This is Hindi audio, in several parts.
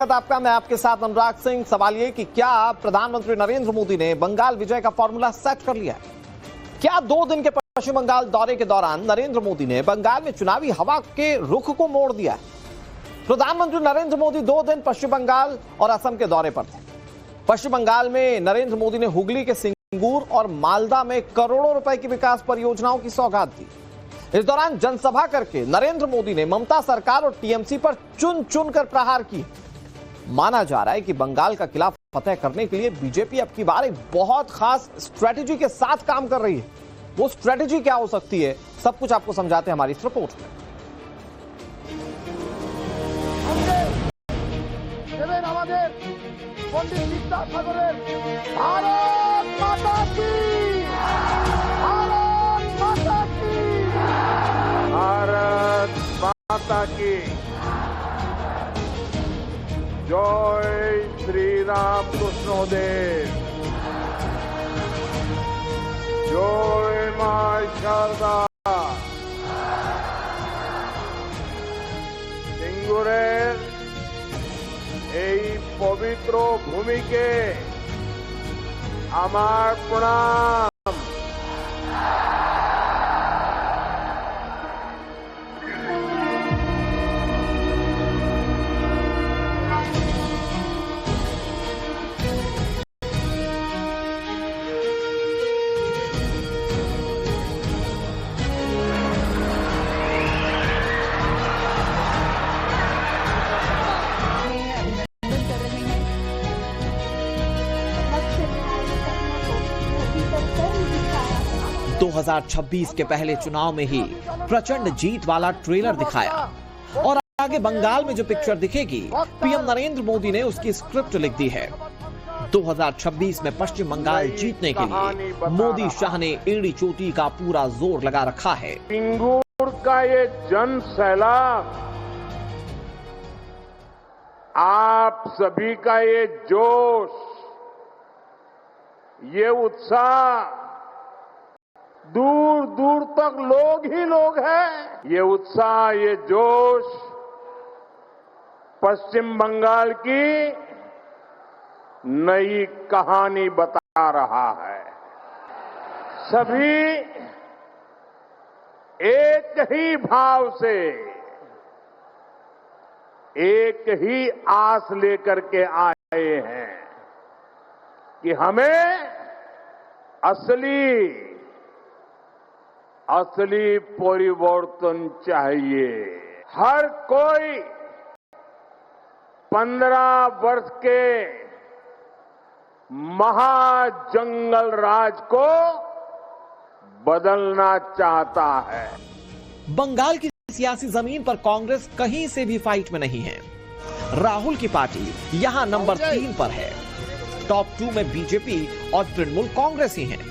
आपका। मैं आपके साथ अनुराग सिंह। सवाल ये कि क्या प्रधानमंत्री नरेंद्र मोदी ने बंगाल विजय का फॉर्मूला सेट कर लिया है? क्या 2 दिन के पश्चिम बंगाल दौरे के दौरान नरेंद्र मोदी ने बंगाल में चुनावी हवा के रुख को मोड़ दिया है? प्रधानमंत्री नरेंद्र मोदी 2 दिन पश्चिम बंगाल और असम के दौरे पर थे। पश्चिम बंगाल में नरेंद्र मोदी ने हुगली के सिंगूर और मालदा में करोड़ों रुपए की विकास परियोजनाओं की सौगात दी। इस दौरान जनसभा करके नरेंद्र मोदी ने ममता सरकार और टीएमसी पर चुन चुन कर प्रहार किए। माना जा रहा है कि बंगाल का किला फतेह करने के लिए बीजेपी अब की बार एक बहुत खास स्ट्रेटेजी के साथ काम कर रही है। वो स्ट्रेटेजी क्या हो सकती है, सब कुछ आपको समझाते हैं हमारी इस रिपोर्ट में। भारत माता की जय श्री राम कृष्णदेव, जय मां शारदा। সিঙ্গুরের এই পবিত্র ভূমিকে আমার প্রণাম। 2026 के पहले चुनाव में ही प्रचंड जीत वाला ट्रेलर दिखाया और आगे बंगाल में जो पिक्चर दिखेगी, पीएम नरेंद्र मोदी ने उसकी स्क्रिप्ट लिख दी है। 2026 में पश्चिम बंगाल जीतने के लिए मोदी शाह ने एड़ी चोटी का पूरा जोर लगा रखा है। सिंगूर का ये जन सैलाब, आप सभी का ये जोश, ये उत्साह, दूर दूर तक लोग ही लोग हैं। ये उत्साह, ये जोश पश्चिम बंगाल की नई कहानी बता रहा है। सभी एक ही भाव से, एक ही आस लेकर के आए हैं कि हमें असली परिवर्तन चाहिए। हर कोई 15 वर्ष के महाजंगल राज को बदलना चाहता है। बंगाल की सियासी जमीन पर कांग्रेस कहीं से भी फाइट में नहीं है। राहुल की पार्टी यहां नंबर 3 पर है। टॉप 2 में बीजेपी और तृणमूल कांग्रेस ही हैं।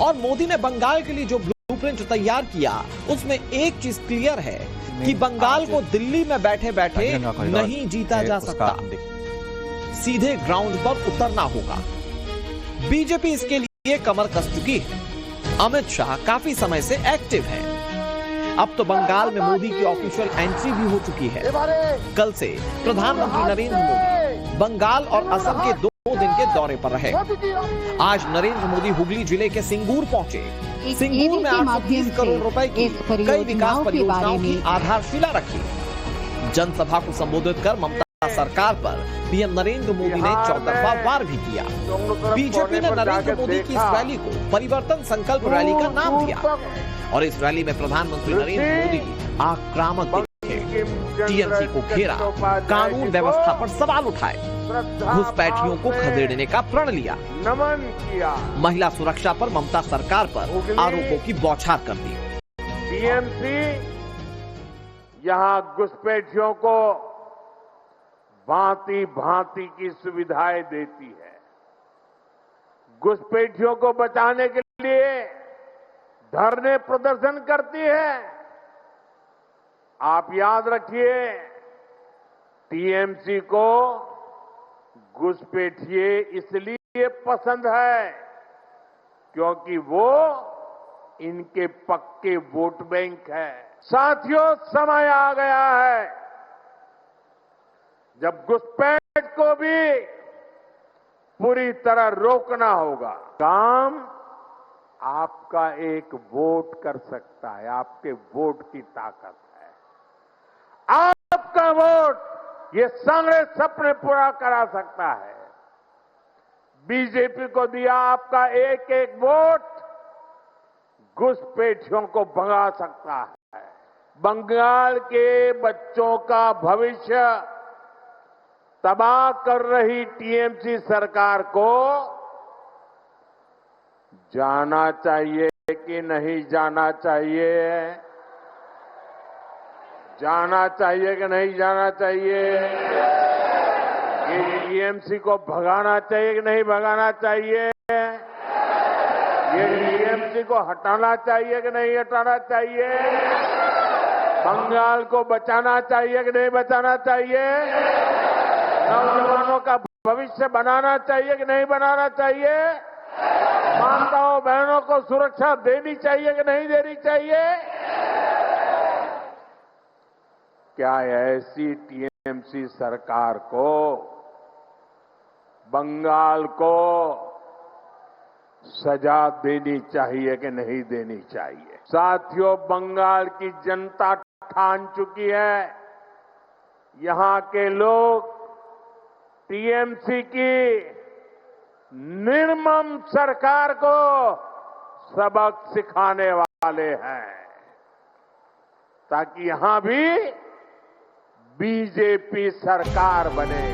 और मोदी ने बंगाल के लिए जो ब्लूप्रिंट तैयार किया, उसमें एक चीज क्लियर है कि बंगाल को दिल्ली में बैठे बैठे नहीं जीता जा सकता, सीधे ग्राउंड पर उतरना होगा। बीजेपी इसके लिए कमर कस चुकी है। अमित शाह काफी समय से एक्टिव है। अब तो बंगाल में मोदी की ऑफिशियल एंट्री भी हो चुकी है। कल से प्रधानमंत्री नरेंद्र मोदी बंगाल और असम के 2 दिन के दौरे पर रहे। आज नरेंद्र मोदी हुगली जिले के सिंगूर पहुंचे। सिंगूर में 830 करोड़ रुपए की कई विकास परियोजनाओं की आधारशिला रखी। जनसभा को संबोधित कर ममता सरकार पर पीएम नरेंद्र मोदी ने चौतरफा वार भी किया। बीजेपी ने नरेंद्र मोदी की इस रैली को परिवर्तन संकल्प रैली का नाम दिया और इस रैली में प्रधानमंत्री नरेंद्र मोदी आक्रामक दिखे, टीएमसी को घेरा, कानून व्यवस्था पर सवाल उठाए, घुसपैठियों को खदेड़ने का प्रण लिया, नमन किया, महिला सुरक्षा पर ममता सरकार पर आरोपों की बौछार कर दी। टीएमसी यहां घुसपैठियों को भांति भांति की सुविधाएं देती है। घुसपैठियों को बचाने के लिए धरने प्रदर्शन करती है। आप याद रखिए, टीएमसी को घुसपैठिए इसलिए पसंद है क्योंकि वो इनके पक्के वोट बैंक है। साथियों, समय आ गया है जब घुसपैठ को भी पूरी तरह रोकना होगा। काम आपका एक वोट कर सकता है, आपके वोट की ताकत है। आपका वोट ये सारे सपने पूरा करा सकता है। बीजेपी को दिया आपका एक एक वोट घुसपैठियों को भगा सकता है। बंगाल के बच्चों का भविष्य तबाह कर रही टीएमसी सरकार को जाना चाहिए कि नहीं जाना चाहिए? जाना चाहिए कि नहीं जाना चाहिए? ये टीएमसी को भगाना चाहिए कि नहीं भगाना चाहिए? ये टीएमसी को हटाना चाहिए कि नहीं हटाना चाहिए? बंगाल को बचाना चाहिए कि नहीं बचाना चाहिए? नौजवानों का भविष्य बनाना चाहिए कि नहीं बनाना चाहिए? माताओं बहनों को सुरक्षा देनी चाहिए कि नहीं देनी चाहिए? क्या ऐसी टीएमसी सरकार को, बंगाल को सजा देनी चाहिए कि नहीं देनी चाहिए? साथियों, बंगाल की जनता ठान चुकी है। यहां के लोग टीएमसी की निर्मम सरकार को सबक सिखाने वाले हैं, ताकि यहां भी बीजेपी सरकार बने।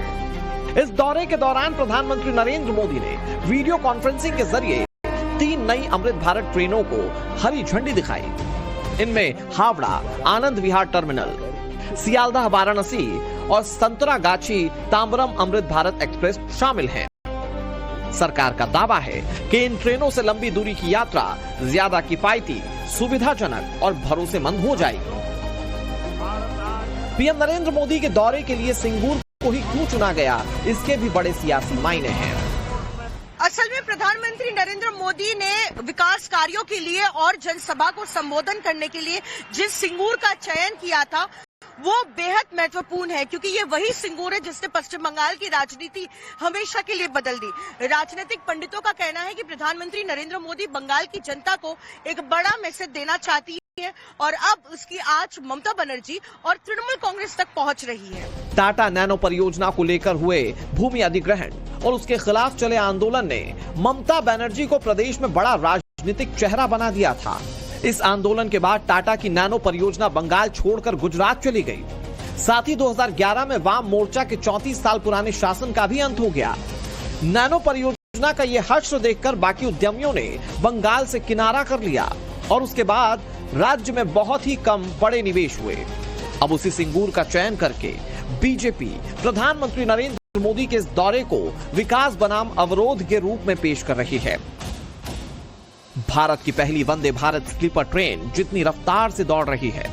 इस दौरे के दौरान प्रधानमंत्री नरेंद्र मोदी ने वीडियो कॉन्फ्रेंसिंग के जरिए 3 नई अमृत भारत ट्रेनों को हरी झंडी दिखाई। इनमें हावड़ा आनंद विहार टर्मिनल, सियालदाह वाराणसी और संतरागाछी तांबरम अमृत भारत एक्सप्रेस शामिल हैं। सरकार का दावा है कि इन ट्रेनों से लंबी दूरी की यात्रा ज्यादा किफायती, सुविधाजनक और भरोसेमंद हो जाएगी। पीएम नरेंद्र मोदी के दौरे के लिए सिंगूर को ही क्यों चुना गया, इसके भी बड़े सियासी मायने हैं। असल में प्रधानमंत्री नरेंद्र मोदी ने विकास कार्यों के लिए और जनसभा को संबोधन करने के लिए जिस सिंगूर का चयन किया था वो बेहद महत्वपूर्ण है, क्योंकि ये वही सिंगूर है जिसने पश्चिम बंगाल की राजनीति हमेशा के लिए बदल दी। राजनीतिक पंडितों का कहना है कि प्रधानमंत्री नरेंद्र मोदी बंगाल की जनता को एक बड़ा मैसेज देना चाहती है और अब उसकी आंच ममता बनर्जी और तृणमूल कांग्रेस तक पहुंच रही है। टाटा नैनो परियोजना को लेकर हुए भूमि अधिग्रहण और उसके खिलाफ चले आंदोलन ने ममता बनर्जी को प्रदेश में बड़ा राजनीतिक चेहरा बना दिया था। इस आंदोलन के बाद टाटा की नैनो परियोजना बंगाल छोड़कर गुजरात चली गई। साथ ही 2011 में वाम मोर्चा के 34 साल पुराने शासन का भी अंत हो गया। नैनो परियोजना का यह हर्ष देखकर बाकी उद्यमियों ने बंगाल से किनारा कर लिया और उसके बाद राज्य में बहुत ही कम बड़े निवेश हुए। अब उसी सिंगूर का चयन करके बीजेपी प्रधानमंत्री नरेंद्र मोदी के इस दौरे को विकास बनाम अवरोध के रूप में पेश कर रही है। भारत की पहली वंदे भारत स्लीपर ट्रेन जितनी रफ्तार से दौड़ रही है,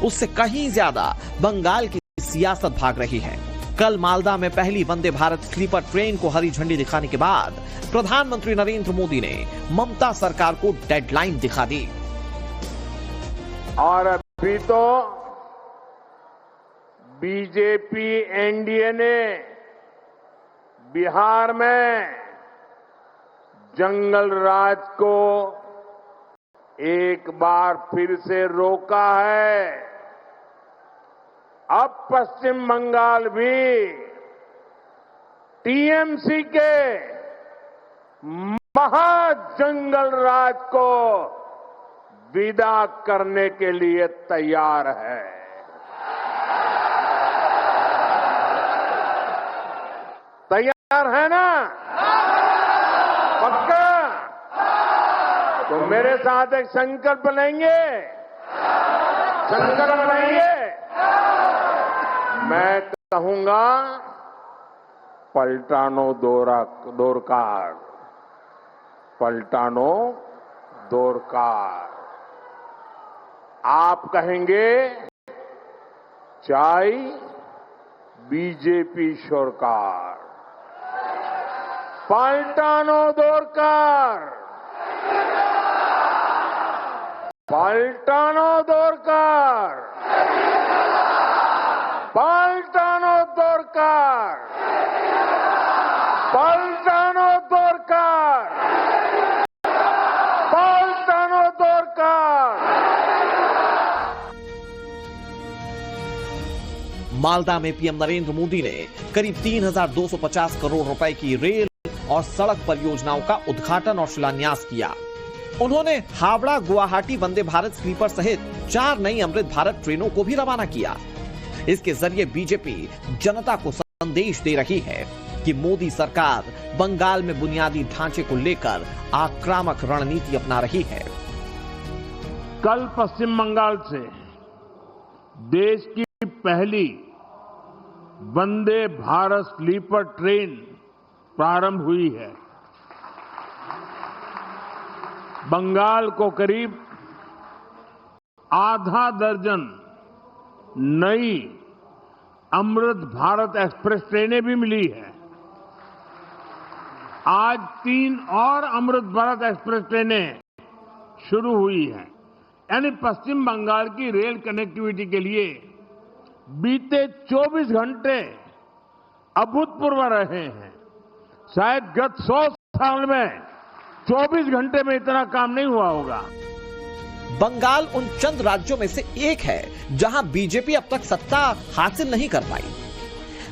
उससे कहीं ज्यादा बंगाल की सियासत भाग रही है। कल मालदा में पहली वंदे भारत स्लीपर ट्रेन को हरी झंडी दिखाने के बाद प्रधानमंत्री नरेंद्र मोदी ने ममता सरकार को डेडलाइन दिखा दी। और अभी तो बीजेपी एनडीए ने बिहार में जंगल राज को एक बार फिर से रोका है। अब पश्चिम बंगाल भी टीएमसी के महाजंगल राज को विदा करने के लिए तैयार है। तैयार है ना? पक्का? तो मेरे साथ एक संकल्प लेंगे? संकल्प लेंगे? मैं कहूंगा पलटानो दोरकार, पलटानो दोरकार। आप कहेंगे चाय बीजेपी सरकार। पलटानो दोरकार, पलटानो दोरकार, पलटानो दोरकार। दोरकार, पलटानो दोरकार, पलटानो दोरकार। मालदा में पीएम नरेंद्र मोदी ने करीब 3,250 करोड़ रुपए की रेल और सड़क परियोजनाओं का उद्घाटन और शिलान्यास किया। उन्होंने हावड़ा गुवाहाटी वंदे भारत स्लीपर सहित 4 नई अमृत भारत ट्रेनों को भी रवाना किया। इसके जरिए बीजेपी जनता को संदेश दे रही है कि मोदी सरकार बंगाल में बुनियादी ढांचे को लेकर आक्रामक रणनीति अपना रही है। कल पश्चिम बंगाल से देश की पहली वंदे भारत स्लीपर ट्रेन प्रारंभ हुई है। बंगाल को करीब आधा दर्जन नई अमृत भारत एक्सप्रेस ट्रेनें भी मिली है। आज 3 और अमृत भारत एक्सप्रेस ट्रेनें शुरू हुई हैं। यानी पश्चिम बंगाल की रेल कनेक्टिविटी के लिए बीते 24 घंटे अभूतपूर्व रहे हैं। शायद गत 100 साल में 24 घंटे में इतना काम नहीं हुआ होगा। बंगाल उन चंद राज्यों में से एक है जहां बीजेपी अब तक सत्ता हासिल नहीं कर पाई।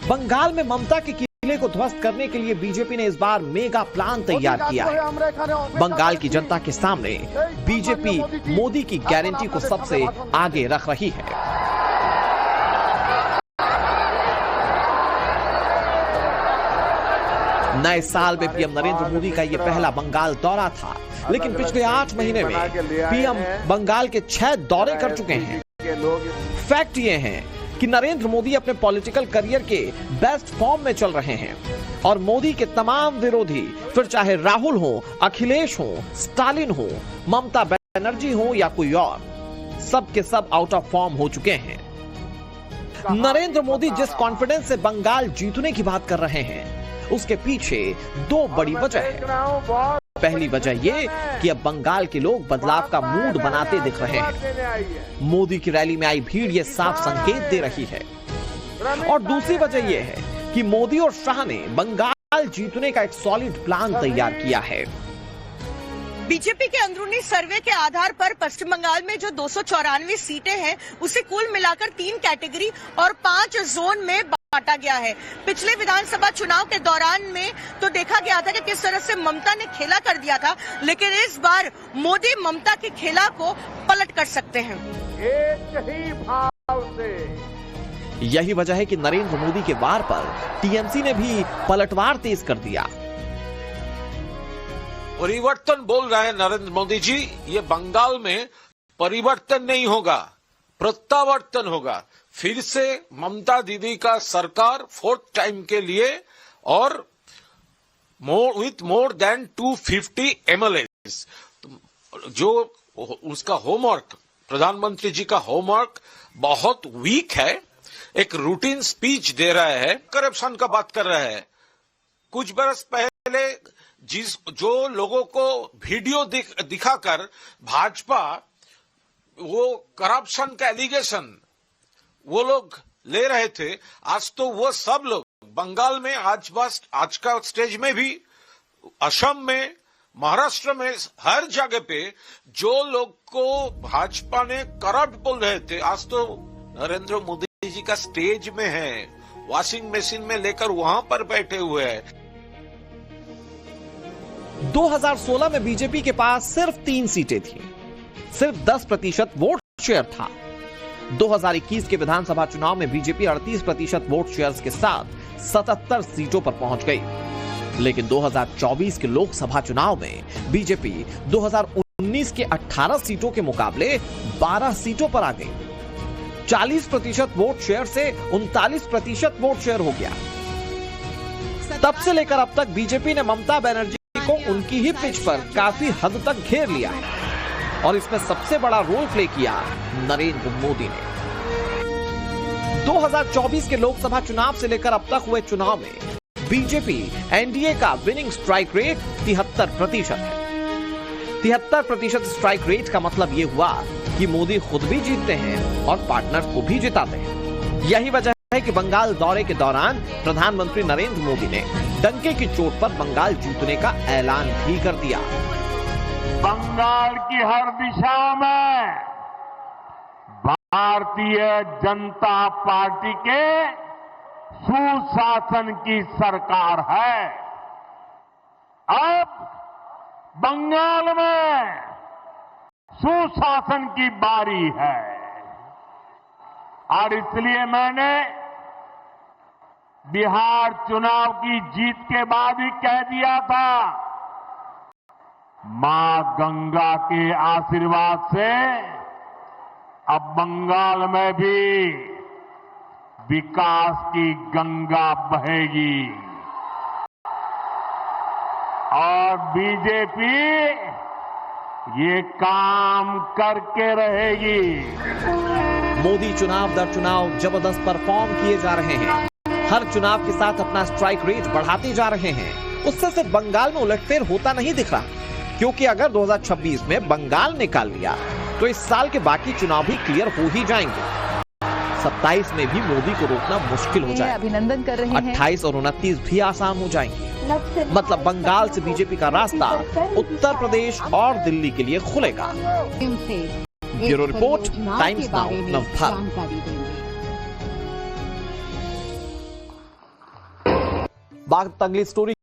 बंगाल में ममता के किले को ध्वस्त करने के लिए बीजेपी ने इस बार मेगा प्लान तैयार किया है। बंगाल की जनता के सामने बीजेपी मोदी की गारंटी को सबसे आगे रख रही है। नए साल में पीएम नरेंद्र मोदी का यह पहला बंगाल दौरा था, लेकिन पिछले 8 महीने में पीएम बंगाल के 6 दौरे कर चुके हैं। फैक्ट ये है कि नरेंद्र मोदी अपने पॉलिटिकल करियर के बेस्ट फॉर्म में चल रहे हैं और मोदी के तमाम विरोधी, फिर चाहे राहुल हो, अखिलेश हो, स्टालिन हो, ममता बनर्जी हो या कोई और, सब के सब आउट ऑफ फॉर्म हो चुके हैं। नरेंद्र मोदी जिस कॉन्फिडेंस से बंगाल जीतने की बात कर रहे हैं, उसके पीछे 2 बड़ी वजह है। पहली वजह ये कि अब बंगाल के लोग बदलाव का मूड बनाते दिख रहे हैं। मोदी की रैली में आई भीड़ ये साफ संकेत दे रही है। और दूसरी वजह यह है कि मोदी और शाह ने बंगाल जीतने का एक सॉलिड प्लान तैयार किया है। बीजेपी के अंदरूनी सर्वे के आधार पर पश्चिम बंगाल में जो 294 सीटें हैं, उसे कुल मिलाकर 3 कैटेगरी और 5 जोन में बांटा गया है। पिछले विधानसभा चुनाव के दौरान में तो देखा गया था कि किस तरह से ममता ने खेला कर दिया था, लेकिन इस बार मोदी ममता के खेला को पलट कर सकते हैं। एक ही भाव से यही वजह है कि नरेंद्र मोदी के वार पर टीएमसी ने भी पलटवार तेज कर दिया। परिवर्तन बोल रहे हैं नरेंद्र मोदी जी। ये बंगाल में परिवर्तन नहीं होगा, प्रत्यावर्तन होगा। फिर से ममता दीदी का सरकार 4th टाइम के लिए और विथ मोर देन 250 MLAs। जो उसका होमवर्क, प्रधानमंत्री जी का होमवर्क बहुत वीक है। एक रूटीन स्पीच दे रहा है, करप्शन का बात कर रहा है। कुछ बरस पहले जो लोगों को वीडियो दिखाकर भाजपा वो करप्शन का एलिगेशन वो लोग ले रहे थे, आज तो वो सब लोग बंगाल में आज का स्टेज में भी, असम में, महाराष्ट्र में, हर जगह पे जो लोग को भाजपा ने करप्ट बोल रहे थे, आज तो नरेंद्र मोदी जी का स्टेज में है, वॉशिंग मशीन में लेकर वहां पर बैठे हुए हैं। 2016 में बीजेपी के पास सिर्फ 3 सीटें थी, सिर्फ 10% वोट शेयर था। 2021 के विधानसभा चुनाव में बीजेपी 38% वोट शेयर्स के साथ 77 सीटों पर पहुंच गई। लेकिन 2024 के लोकसभा चुनाव में बीजेपी 2019 के 18 सीटों के मुकाबले 12 सीटों पर आ गई। 40% वोट शेयर से 39% वोट शेयर हो गया। तब से लेकर अब तक बीजेपी ने ममता बनर्जी को उनकी ही पिच पर काफी हद तक घेर लिया है और इसमें सबसे बड़ा रोल प्ले किया नरेंद्र मोदी ने। 2024 के लोकसभा चुनाव से लेकर अब तक हुए चुनाव में बीजेपी एनडीए का विनिंग स्ट्राइक रेट 73% है। 73% स्ट्राइक रेट का मतलब यह हुआ कि मोदी खुद भी जीतते हैं और पार्टनर को भी जिताते हैं। यही वजह है कि बंगाल दौरे के दौरान प्रधानमंत्री नरेंद्र मोदी ने डंके की चोट पर बंगाल जीतने का ऐलान भी कर दिया। बंगाल की हर दिशा में भारतीय जनता पार्टी के सुशासन की सरकार है। अब बंगाल में सुशासन की बारी है और इसलिए मैंने बिहार चुनाव की जीत के बाद ही कह दिया था, मां गंगा के आशीर्वाद से अब बंगाल में भी विकास की गंगा बहेगी और बीजेपी ये काम करके रहेगी। मोदी चुनाव दर चुनाव जबरदस्त परफॉर्म किए जा रहे हैं। हर चुनाव के साथ अपना स्ट्राइक रेट बढ़ाते जा रहे हैं। उससे सिर्फ बंगाल में उलटफेर होता नहीं दिख रहा, क्योंकि अगर 2026 में बंगाल निकाल लिया तो इस साल के बाकी चुनाव भी क्लियर हो ही जाएंगे। 27 में भी मोदी को रोकना मुश्किल हो जाएगा। अभिनंदन कर रहे हैं। 28 और 29 भी आसान हो जाएंगे। मतलब बंगाल से बीजेपी का रास्ता उत्तर प्रदेश और दिल्ली के लिए खुलेगा। Bureau report, times now Navbharat. बात अगली स्टोरी